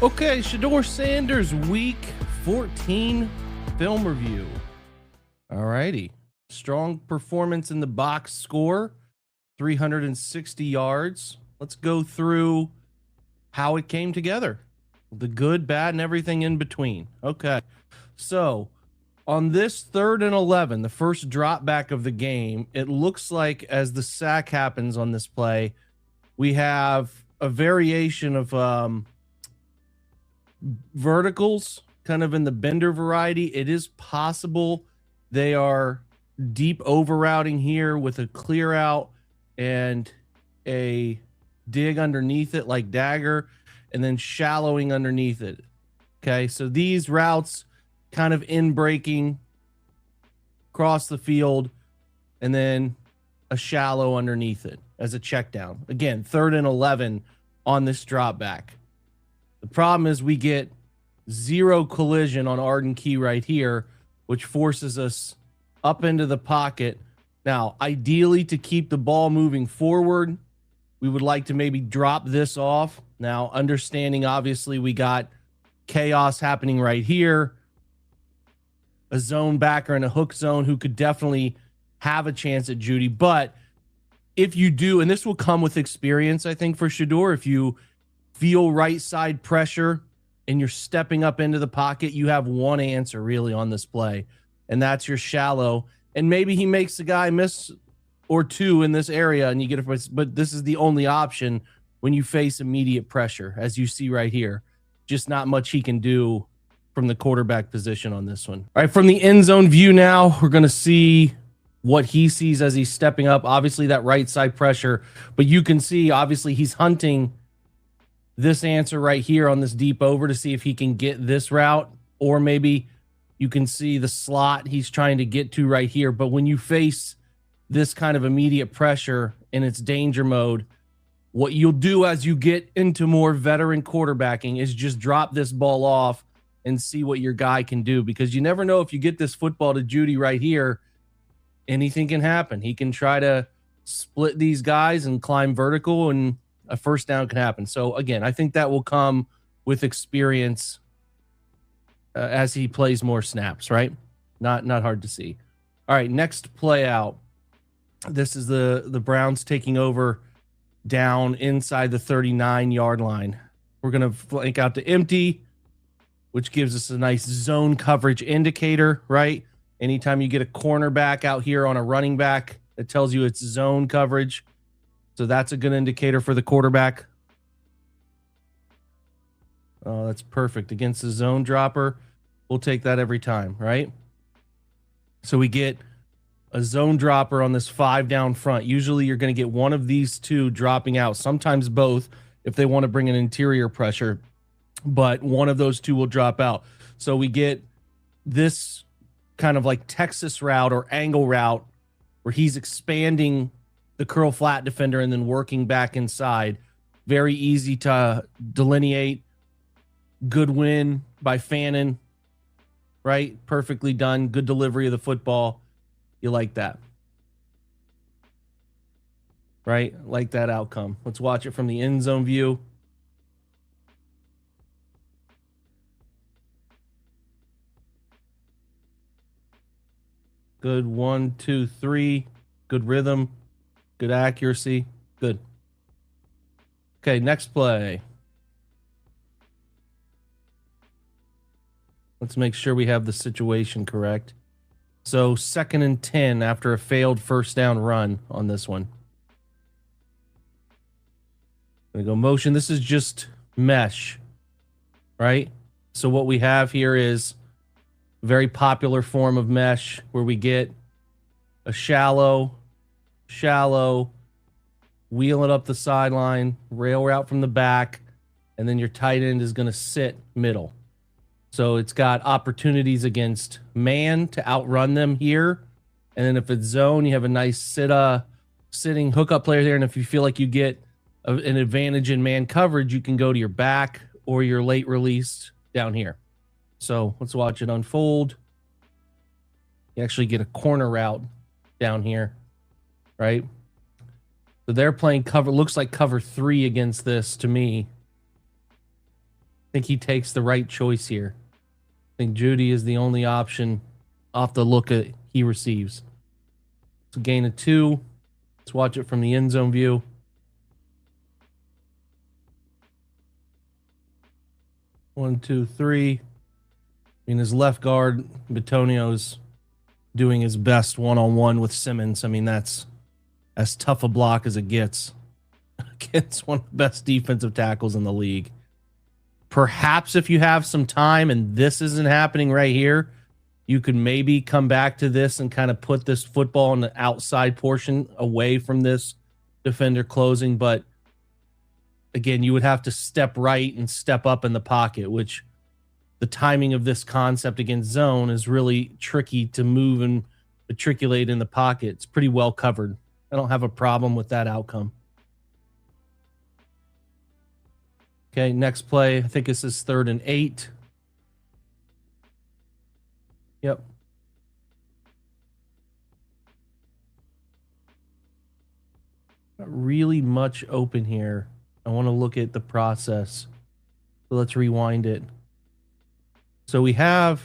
Okay, Shedeur Sanders, week 14 film review. All righty. Strong performance in the box score, 360 yards. Let's go through how it came together. The good, bad, and everything in between. Okay. So on this 3rd and 11, the first drop back of the game, it looks like as the sack happens on this play, we have a variation of verticals kind of in the bender variety. It is possible they are deep over routing here with a clear out and a dig underneath it like dagger, and then shallowing underneath it. Okay, so these routes kind of in breaking across the field, and then a shallow underneath it as a check down. Again, 3rd and 11 on this drop back. The problem is we get zero collision on Arden Key right here, which forces us up into the pocket. Now, ideally, to keep the ball moving forward, we would like to maybe drop this off. Now, understanding, obviously, we got chaos happening right here, a zone backer and a hook zone who could definitely have a chance at Judy. But if you do, and this will come with experience, I think, for Shedeur, if you feel right side pressure and you're stepping up into the pocket, you have one answer really on this play, and that's your shallow. And maybe he makes the guy miss or two in this area and you get it, but this is the only option when you face immediate pressure, as you see right here. Just not much he can do from the quarterback position on this one. All right, from the end zone view now, we're going to see what he sees as he's stepping up. Obviously that right side pressure, but you can see obviously he's hunting this answer right here on this deep over to see if he can get this route, or maybe you can see the slot he's trying to get to right here. But when you face this kind of immediate pressure in its danger mode, what you'll do as you get into more veteran quarterbacking is just drop this ball off and see what your guy can do, because you never know if you get this football to Judy right here, anything can happen. He can try to split these guys and climb vertical, and a first down can happen. So again, I think that will come with experience as he plays more snaps, right? Not hard to see. All right, next play out. This is the Browns taking over down inside the 39-yard line. We're going to flank out to empty, which gives us a nice zone coverage indicator, right? Anytime you get a cornerback out here on a running back, it tells you it's zone coverage. So that's a good indicator for the quarterback. Oh, that's perfect. Against the zone dropper, we'll take that every time, right? So we get a zone dropper on this 5 down front. Usually you're going to get one of these two dropping out, sometimes both if they want to bring an interior pressure, but one of those two will drop out. So we get this kind of like Texas route or angle route where he's expanding the curl flat defender and then working back inside. Very easy to delineate. Good win by Fannin, right? Perfectly done. Good delivery of the football. You like that, right? Like that outcome. Let's watch it from the end zone view. Good 1, 2, 3. Good rhythm. Good accuracy. Good. Okay, next play. Let's make sure we have the situation correct. So 2nd and 10 after a failed first down run on this one. Gonna go motion. This is just mesh, right? So what we have here is a very popular form of mesh where we get a shallow, wheel it up the sideline, rail route from the back, and then your tight end is going to sit middle. So it's got opportunities against man to outrun them here. And then if it's zone, you have a nice sitting hookup player there. And if you feel like you get an advantage in man coverage, you can go to your back or your late release down here. So let's watch it unfold. You actually get a corner route down here, right? So they're playing cover, looks like cover 3 against this to me. think he takes the right choice here. I think Judy is the only option off the look at he receives. So gain of 2. Let's watch it from the end zone view. One, two, three. In his left guard, Bitonio's doing his best one-on-one with Simmons. I mean, that's as tough a block as it gets against one of the best defensive tackles in the league. Perhaps if you have some time and this isn't happening right here, you could maybe come back to this and kind of put this football in the outside portion away from this defender closing. But again, you would have to step right and step up in the pocket, which the timing of this concept against zone is really tricky to move and matriculate in the pocket. It's pretty well covered. I don't have a problem with that outcome. Okay, next play. I think this is 3rd and 8. Yep. Not really much open here. I want to look at the process. So let's rewind it. So we have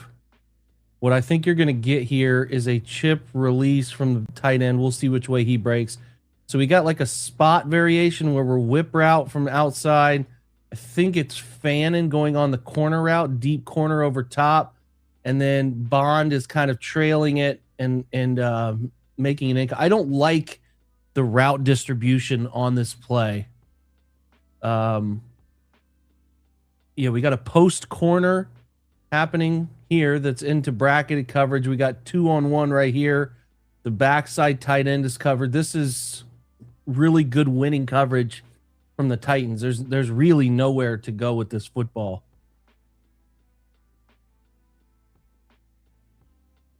what I think you're going to get here is a chip release from the tight end. We'll see which way he breaks. So we got like a spot variation where we're whip route from outside. I think it's Fannin going on the corner route, deep corner over top. And then Bond is kind of trailing it and making an income. I don't like the route distribution on this play. Yeah, we got a post corner happening here that's into bracketed coverage. We got 2-on-1 right here. The backside tight end is covered. This is really good winning coverage from the Titans. There's really nowhere to go with this football.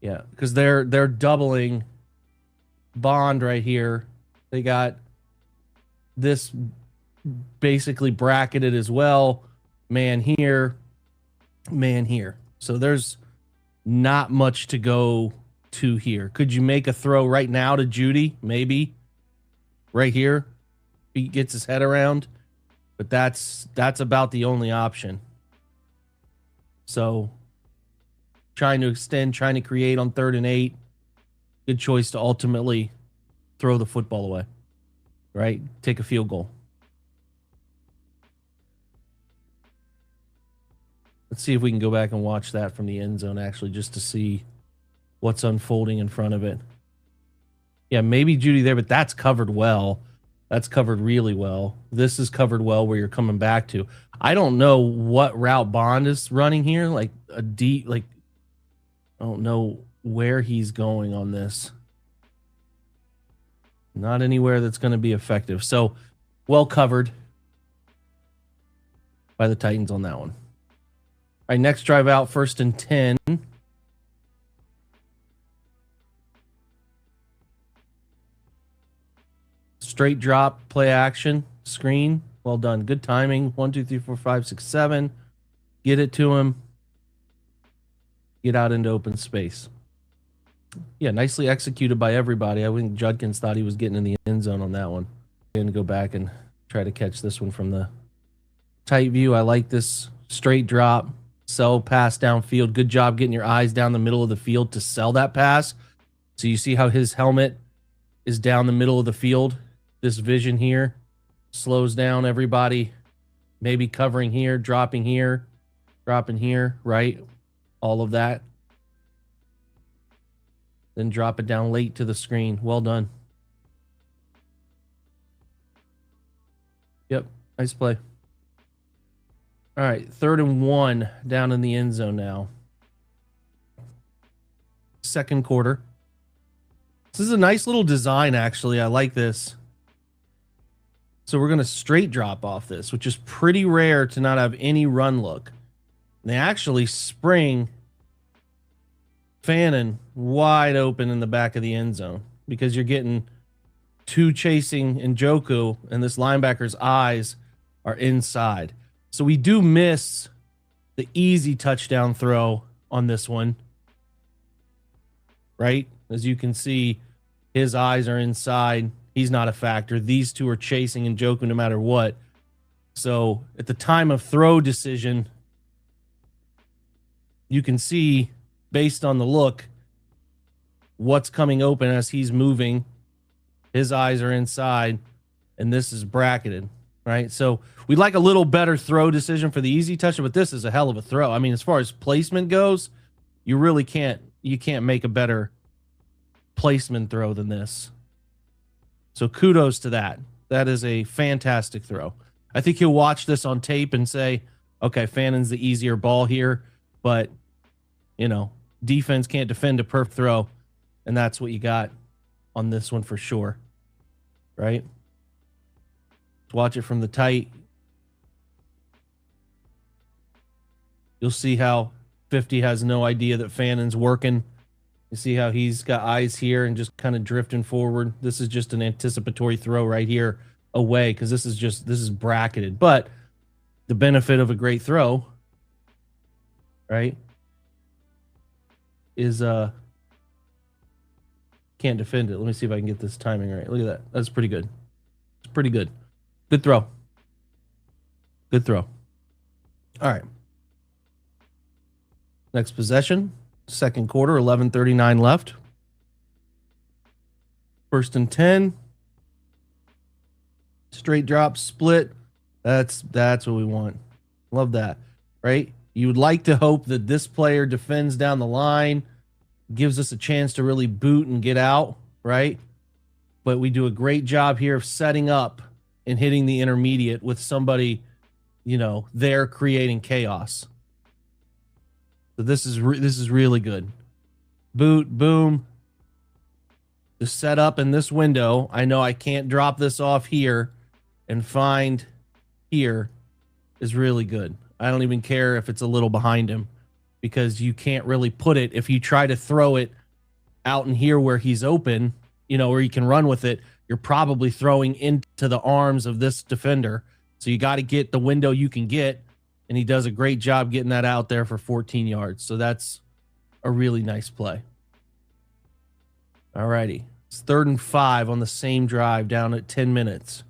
Yeah, because they're doubling Bond right here. They got this basically bracketed as well. Man here, man here. So there's not much to go to here. Could you make a throw right now to Judy? Maybe. Right here. He gets his head around. But that's about the only option. So trying to extend, trying to create on 3rd and 8. Good choice to ultimately throw the football away. Right? Take a field goal. Let's see if we can go back and watch that from the end zone, actually, just to see what's unfolding in front of it. Yeah, maybe Judy there, but that's covered well. That's covered really well. This is covered well where you're coming back to. I don't know what route Bond is running here. Like a deep, like, I don't know where he's going on this. Not anywhere that's going to be effective. So well covered by the Titans on that one. All right, next drive out, 1st and 10. Straight drop, play action, screen. Well done. Good timing. 1, 2, 3, 4, 5, 6, 7. Get it to him. Get out into open space. Yeah, nicely executed by everybody. I think Judkins thought he was getting in the end zone on that one. I'm going to go back and try to catch this one from the tight view. I like this straight drop. Sell pass downfield. Good job getting your eyes down the middle of the field to sell that pass. So you see how his helmet is down the middle of the field. This vision here slows down everybody. Maybe covering here, dropping here, right? All of that. Then drop it down late to the screen. Well done. Yep, nice play. All right, 3rd and 1 down in the end zone now. 2nd quarter. This is a nice little design, actually. I like this. So we're going to straight drop off this, which is pretty rare to not have any run look. And they actually spring Fannin wide open in the back of the end zone because you're getting 2 chasing Njoku, and this linebacker's eyes are inside. So we do miss the easy touchdown throw on this one, right? As you can see, his eyes are inside. He's not a factor. These two are chasing Njoku no matter what. So at the time of throw decision, you can see based on the look what's coming open as he's moving. His eyes are inside, and this is bracketed, right? So we'd like a little better throw decision for the easy toucher, but this is a hell of a throw. I mean, as far as placement goes, you really can't make a better placement throw than this. So kudos to that. That is a fantastic throw. I think he'll watch this on tape and say, okay, Fannon's the easier ball here, but, you know, defense can't defend a perf throw, and that's what you got on this one for sure, right? Let's watch it from the tight. You'll see how 50 has no idea that Fannon's working. You see how he's got eyes here and just kind of drifting forward. This is just an anticipatory throw right here away, because this is bracketed. But the benefit of a great throw, right, is can't defend it. Let me see if I can get this timing right. Look at that. That's pretty good. It's pretty good. Good throw. Good throw. All right. Next possession. Second quarter, 11:39 left. 1st and 10. Straight drop, split. That's what we want. Love that, right? You would like to hope that this player defends down the line, gives us a chance to really boot and get out, right? But we do a great job here of setting up and hitting the intermediate with somebody, you know, there creating chaos. So this is really good. Boot, boom. The setup in this window. I know I can't drop this off here and find here is really good. I don't even care if it's a little behind him, because you can't really put it. If you try to throw it out in here where he's open, you know, where you can run with it, you're probably throwing into the arms of this defender. So you got to get the window you can get. And he does a great job getting that out there for 14 yards. So that's a really nice play. All righty. It's 3rd and 5 on the same drive down at 10 minutes.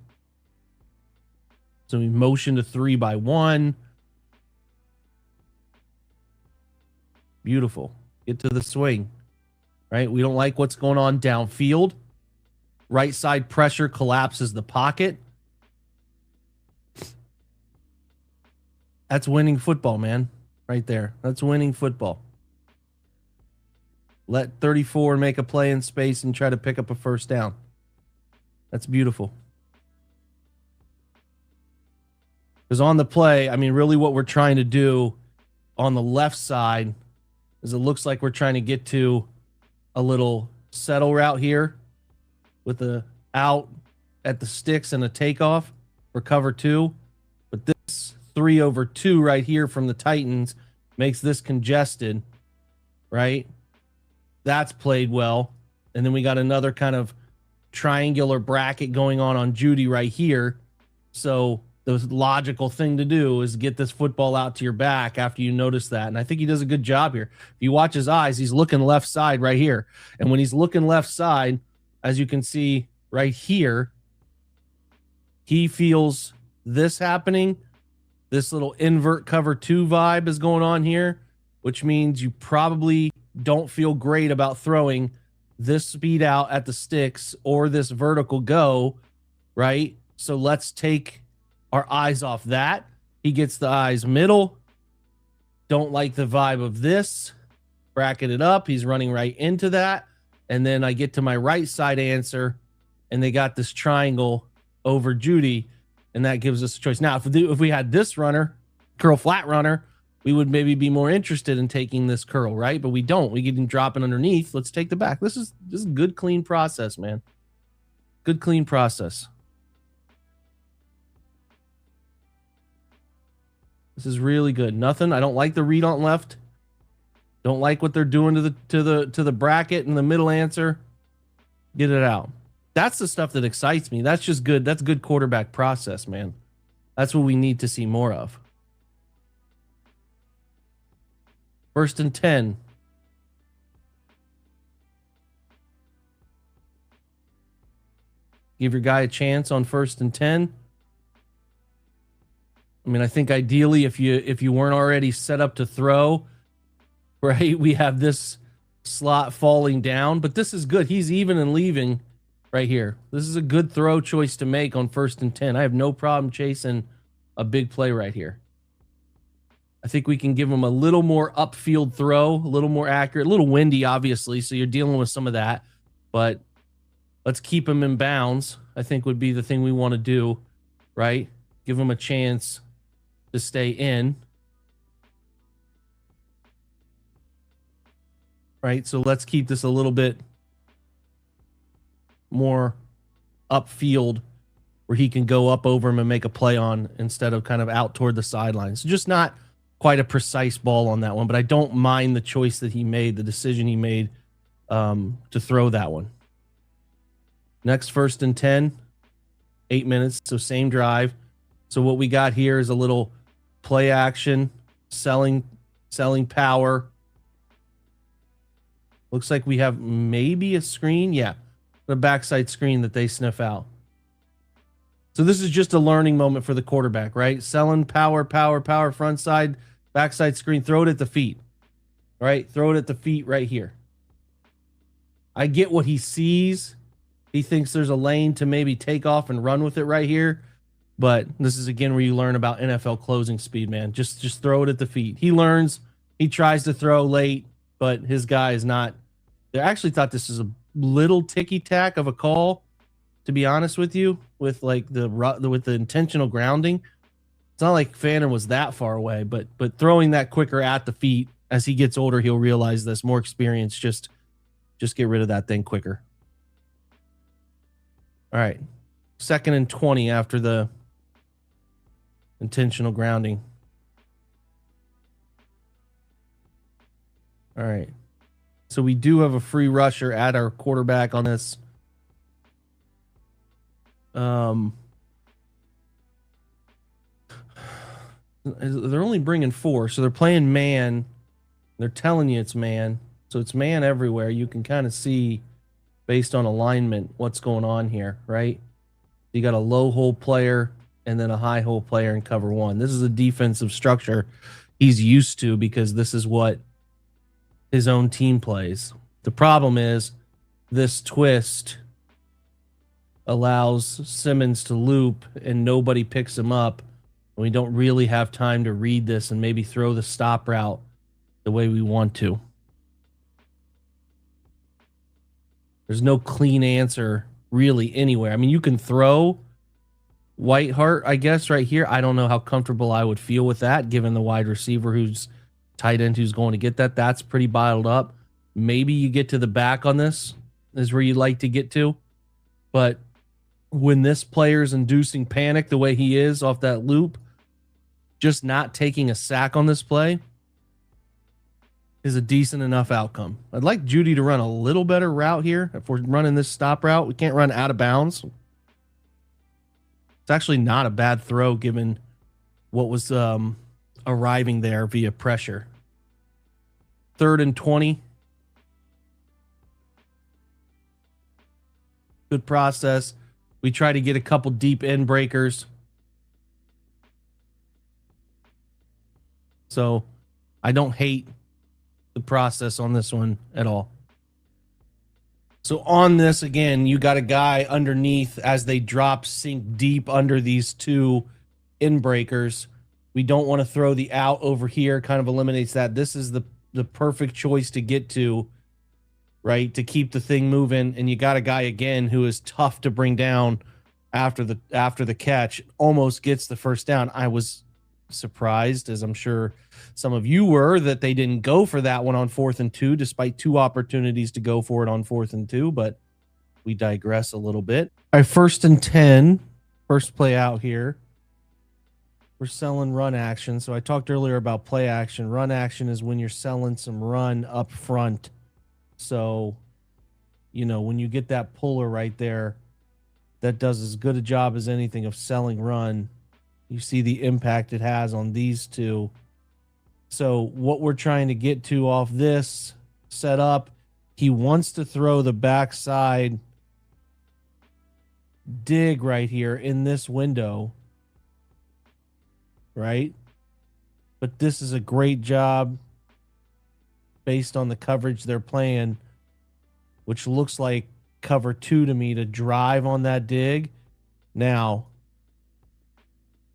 So we motion to 3-by-1. Beautiful. Get to the swing, right? We don't like what's going on downfield. Right side pressure collapses the pocket. That's winning football, man. Right there. That's winning football. Let 34 make a play in space and try to pick up a 1st down. That's beautiful. Because on the play, I mean, really what we're trying to do on the left side is it looks like we're trying to get to a little settle route here with a out at the sticks and a takeoff for cover 2. But this 3/2 right here from the Titans makes this congested, right? That's played well. And then we got another kind of triangular bracket going on Judy right here. So the logical thing to do is get this football out to your back after you notice that. And I think he does a good job here. If you watch his eyes, he's looking left side right here. And when he's looking left side, as you can see right here, he feels this happening. This little invert cover 2 vibe is going on here, which means you probably don't feel great about throwing this speed out at the sticks or this vertical go, right? So let's take our eyes off that. He gets the eyes middle. Don't like the vibe of this. Bracket it up. He's running right into that. And then I get to my right side answer, and they got this triangle over Judy, and that gives us a choice. Now, if we had this runner, curl flat runner, we would maybe be more interested in taking this curl, right? But we don't. We get him dropping underneath. Let's take the back. This is good, clean process, man. Good, clean process. This is really good. Nothing. I don't like the read on left. Don't like what they're doing to the bracket and the middle answer. Get it out. That's the stuff that excites me. That's just good. That's good quarterback process, man. That's what we need to see more of. 1st and 10. Give your guy a chance on 1st and 10. I mean, I think ideally if you weren't already set up to throw, right? We have this slot falling down, but this is good. He's even and leaving right here. This is a good throw choice to make on 1st and 10. I have no problem chasing a big play right here. I think we can give him a little more upfield throw, a little more accurate, a little windy, obviously. So you're dealing with some of that, but let's keep him in bounds. I think would be the thing we want to do, right? Give him a chance to stay in. Right. So let's keep this a little bit more upfield where he can go up over him and make a play on instead of kind of out toward the sidelines. So just not quite a precise ball on that one, but I don't mind the choice that he made, the decision he made to throw that one. Next 1st and 10, 8 minutes. So same drive. So what we got here is a little play action, selling power. Looks like we have maybe a screen. Yeah, the backside screen that they sniff out. So this is just a learning moment for the quarterback, right? Selling power, front side, backside screen, throw it at the feet, right? Throw it at the feet right here. I get what he sees. He thinks there's a lane to maybe take off and run with it right here. But this is, again, where you learn about NFL closing speed, man. Just throw it at the feet. He learns. He tries to throw late, but his guy is not. They actually thought this is a little ticky-tack of a call, to be honest with you, with like with the intentional grounding. It's not like Fanner was that far away, but throwing that quicker at the feet, as he gets older, he'll realize this. More experience, just get rid of that thing quicker. All right. 2nd and 20 after the intentional grounding. All right. So we do have a free rusher at our quarterback on this. They're only bringing 4, so they're playing man. They're telling you it's man. So it's man everywhere. You can kind of see based on alignment what's going on here, right? You got a low hole player and then a high hole player in cover 1. This is a defensive structure he's used to because this is what his own team plays. The problem is this twist allows Simmons to loop and nobody picks him up. And we don't really have time to read this and maybe throw the stop route the way we want to. There's no clean answer really anywhere. I mean, you can throw Whiteheart, I guess, right here. I don't know how comfortable I would feel with that, given the wide receiver who's tight end who's going to get that. That's pretty bottled up. Maybe you get to the back on this is where you'd like to get to. But when this player's inducing panic the way he is off that loop, just not taking a sack on this play is a decent enough outcome. I'd like Judy to run a little better route here. If we're running this stop route, we can't run out of bounds. It's actually not a bad throw given what was arriving there via pressure. 3rd and 20. Good process. We try to get a couple deep end breakers. So I don't hate the process on this one at all. So on this, again, you got a guy underneath as they drop, sink deep under these 2 in breakers. We don't want to throw the out over here, kind of eliminates that. This is the perfect choice to get to, right, to keep the thing moving. And you got a guy, again, who is tough to bring down after the catch, almost gets the first down. I was surprised, as I'm sure some of you were, that they didn't go for that one on 4th and 2, despite 2 opportunities to go for it on 4th and 2, but we digress a little bit. All right, 1st and 10, first play out here. We're selling run action. So I talked earlier about play action. Run action is when you're selling some run up front. So, you know, when you get that puller right there, that does as good a job as anything of selling run. You see the impact it has on these 2. So what we're trying to get to off this setup, he wants to throw the backside dig right here in this window, right? But this is a great job based on the coverage they're playing, which looks like cover 2 to me, to drive on that dig. Now,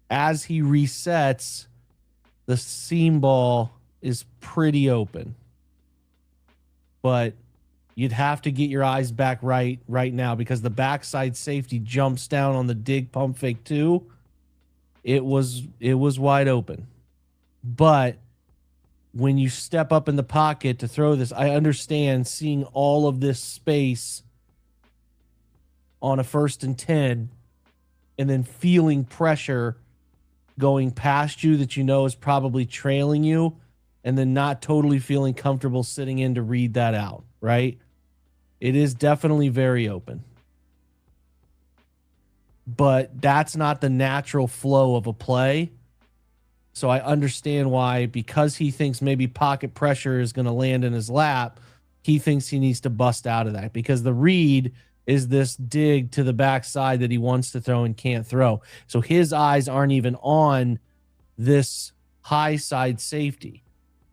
as he resets, the seam ball is pretty open. But you'd have to get your eyes back right now, because the backside safety jumps down on the dig pump fake too. It was wide open. But when you step up in the pocket to throw this, I understand seeing all of this space on a 1st and 10 and then feeling pressure going past you that you know is probably trailing you, and then not totally feeling comfortable sitting in to read that out, right? It is definitely very open. But that's not the natural flow of a play. So I understand why, because he thinks maybe pocket pressure is going to land in his lap, he thinks he needs to bust out of that, because the read is this dig to the backside that he wants to throw and can't throw. So his eyes aren't even on this high side safety.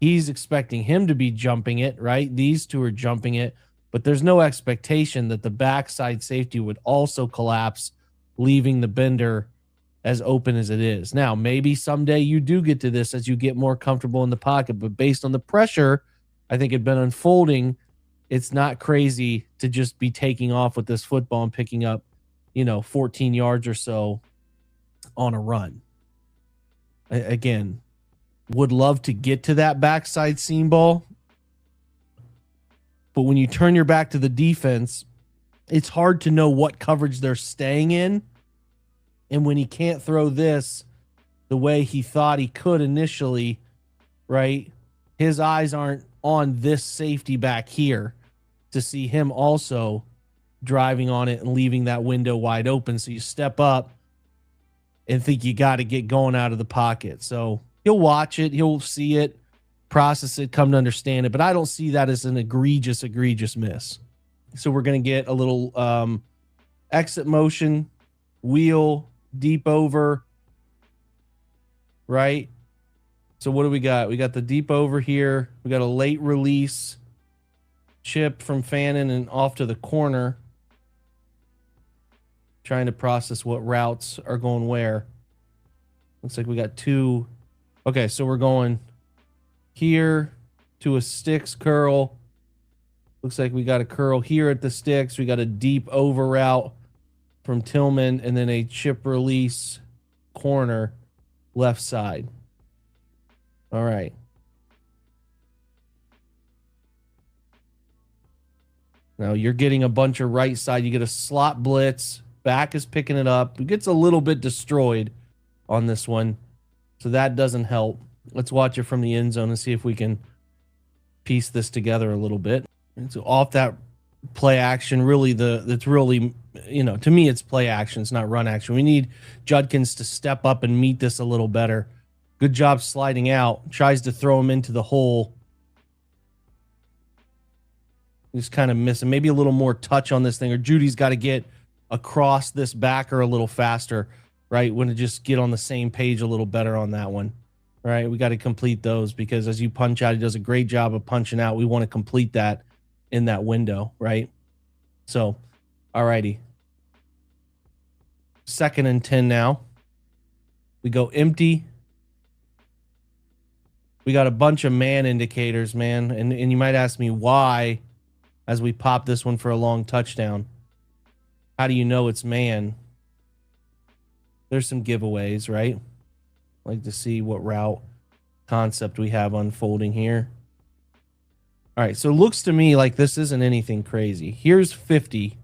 He's expecting him to be jumping it, right? These two are jumping it, but there's no expectation that the backside safety would also collapse, leaving the bender as open as it is. Now, maybe someday you do get to this as you get more comfortable in the pocket, but based on the pressure I think had been unfolding, it's not crazy to just be taking off with this football and picking up, 14 yards or so on a run. Again, would love to get to that backside seam ball, but when you turn your back to the defense, it's hard to know what coverage they're staying in. And when he can't throw this the way he thought he could initially, right? His eyes aren't on this safety back here to see him also driving on it and leaving that window wide open. So you step up and think you got to get going out of the pocket. So he'll watch it, he'll see it, process it, come to understand it. But I don't see that as an egregious miss. So we're going to get a little exit motion, wheel, deep over, right? So what do we got? We got the deep over here. We got a late release chip from Fannin and off to the corner. Trying to process what routes are going where. Looks like we got two. Okay, so we're going here to a sticks curl. Looks like we got a curl here at the sticks. We got a deep over route from Tillman, and then a chip release corner left side. All right. Now you're getting a bunch of right side. You get a slot blitz. Back is picking it up. It gets a little bit destroyed on this one, so that doesn't help. Let's watch it from the end zone and see if we can piece this together a little bit. And so off that play action, really that's really, to me it's play action. It's not run action. We need Judkins to step up and meet this a little better. Good job sliding out. Tries to throw him into the hole. He's kind of missing. Maybe a little more touch on this thing, or Judy's got to get across this backer a little faster, right? When to just get on the same page a little better on that one. All right, we got to complete those, because as you punch out, he does a great job of punching out. We want to complete that in that window, right? So, all righty. 2nd and 10 now. We go empty. We got a bunch of man indicators, man. And you might ask me why, as we pop this one for a long touchdown. How do you know it's man? There's some giveaways, right? Like to see what route concept we have unfolding here. All right, so it looks to me like this isn't anything crazy. Here's 50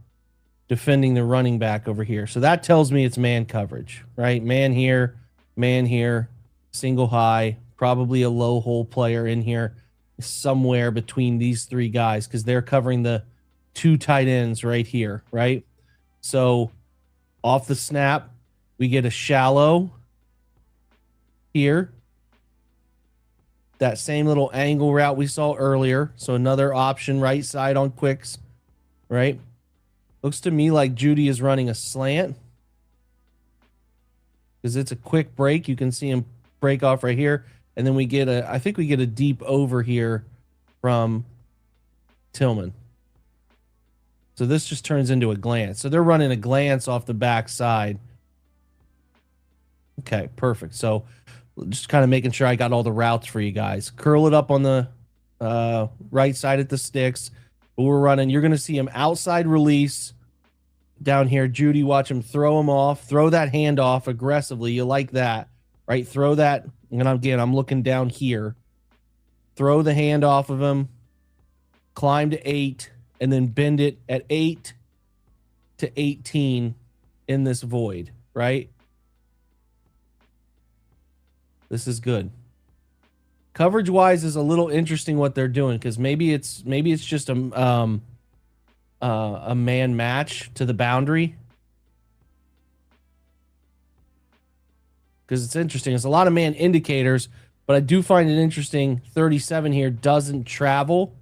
defending the running back over here. So that tells me it's man coverage, right? Man here, single high, probably a low hole player in here somewhere between these three guys, because they're covering the two tight ends right here, right? So off the snap, we get a shallow here. That same little angle route we saw earlier. So another option right side on quicks, right? Looks to me like Judy is running a slant, because it's a quick break. You can see him break off right here. And then we get I think we get a deep over here from Tillman. So this just turns into a glance. So they're running a glance off the backside. Okay, perfect. So just kind of making sure I got all the routes for you guys. Curl it up on the right side at the sticks. But we're running. You're going to see him outside release down here. Judy, watch him throw him off. Throw that hand off aggressively. You like that, right? Throw that. And again, I'm looking down here. Throw the hand off of him. Climb to 8. And then bend it at 8 to 18 in this void, right? This is good. Coverage wise is a little interesting what they're doing, because maybe it's just a man match to the boundary. Because it's interesting. It's a lot of man indicators, but I do find it interesting. 37 here doesn't travel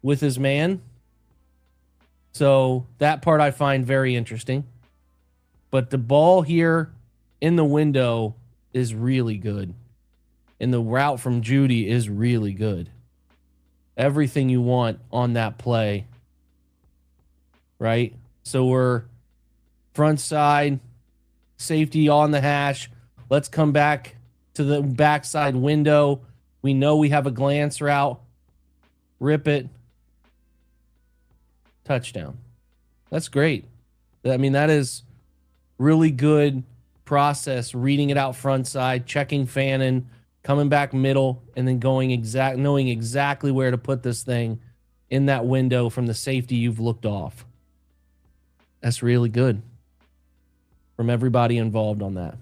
with his man. So that part I find very interesting. But the ball here in the window is really good. And the route from Judy is really good. Everything you want on that play. Right? So we're front side, safety on the hash. Let's come back to the backside window. We know we have a glance route. Rip it. Touchdown. That's great. I mean, that is really good process, reading it out front side, checking Fannin, coming back middle, and then knowing exactly where to put this thing in that window from the safety you've looked off. That's really good from everybody involved on that.